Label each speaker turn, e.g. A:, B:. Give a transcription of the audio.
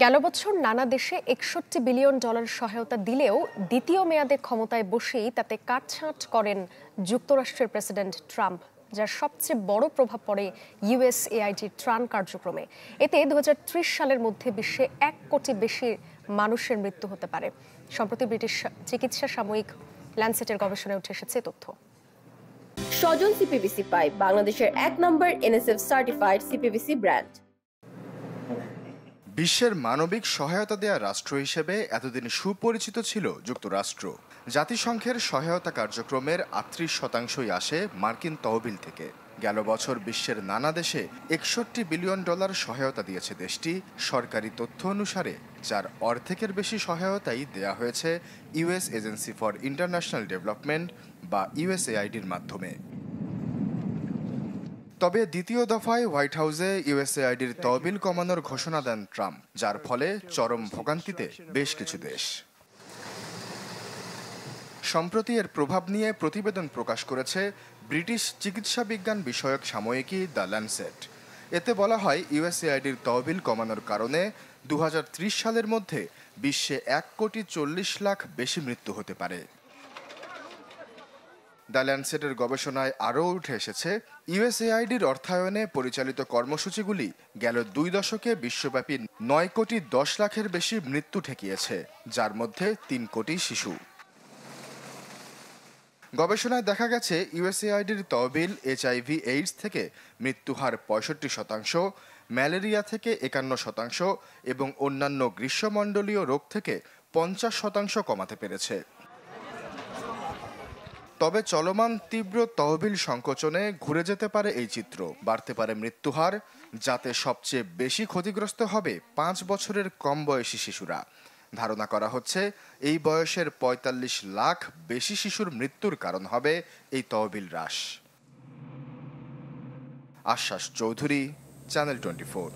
A: গেল বছর নানা দেশে $61 বিলিয়ন সহায়তা দিলেও দ্বিতীয় মেয়াদে ক্ষমতায় বসেই তাতে কাটছাঁট করেন যুক্তরাষ্ট্রের প্রেসিডেন্ট ট্রাম্প, যার সবচেয়ে বড় প্রভাব পড়ে ইউএসএআইডির ত্রাণ কার্যক্রমে। এতে 2030 সালের মধ্যে বিশ্বে 1 কোটি বেশি মানুষের মৃত্যু হতে পারে। সম্প্রতি ব্রিটিশ চিকিৎসা সাময়িক ল্যান্সেটের গবেষণায় উঠে এসেছে তথ্য।
B: সজল সিপিভিসি পাইপ, বাংলাদেশের 1 নম্বর এনএসএফ সার্টিফাইড সিপিভিসি ব্র্যান্ড।
C: বিশ্বের মানবিক সহায়তা দেয়া রাষ্ট্র হিসেবে এতদিন সুপরিচিত ছিল যুক্তরাষ্ট্র। জাতিসংঘের সহায়তা কার্যক্রমের 38% আসে মার্কিন তহবিল থেকে। গেল বছর বিশ্বের নানা দেশে $61 বিলিয়ন সহায়তা দিয়েছে দেশটি সরকারি তথ্য অনুসারে, যার অর্ধেকের বেশি সহায়তাই দেয়া হয়েছে US agency for international development বা ইউএসএআইডির মাধ্যমে। তবে দ্বিতীয় দফায় হোয়াইট হাউসে ইউএসএআইডির তহবিল কমানোর ঘোষণা দেন ট্রাম্প, যার ফলে চরম ভোগান্তিতে বেশ কিছু দেশ। সম্প্রতি এর প্রভাব নিয়ে প্রতিবেদন প্রকাশ করেছে ব্রিটিশ চিকিৎসা বিজ্ঞান বিষয়ক সাময়িকী দ্য ল্যান্সেট। এতে বলা হয়, ইউএসএআইডির তহবিল কমানোর কারণে 2030 সালের মধ্যে বিশ্বে 1,40,00,000 বেশি মৃত্যু হতে পারে। দ্য ল্যান্সেটের গবেষণায় আরও উঠে এসেছে, ইউএসএআইডির অর্থায়নে পরিচালিত কর্মসূচিগুলি গেল 2 দশকে বিশ্বব্যাপী 9,10,00,000-এর বেশি মৃত্যু ঠেকিয়েছে, যার মধ্যে 3 কোটি শিশু। গবেষণায় দেখা গেছে, ইউএসএআইডির তহবিল HIV/AIDS থেকে মৃত্যুহার 65%, ম্যালেরিয়া থেকে 51% এবং অন্যান্য গ্রীষ্মমণ্ডলীয় রোগ থেকে 50% কমাতে পেরেছে। তবে চলমান তীব্র তহবিল সংকোচনে ঘুরে যেতে পারে এই চিত্র, বাড়তে পারে মৃত্যুহার, যাতে সবচেয়ে বেশি ক্ষতিগ্রস্ত হবে 5 বছরের কম বয়সী শিশুরা। ধারণা করা হচ্ছে, এই বয়সের 45 লাখ বেশি শিশুর মৃত্যুর কারণ হবে এই তহবিল হ্রাস। আশ্বাস চৌধুরী, চ্যানেল 24।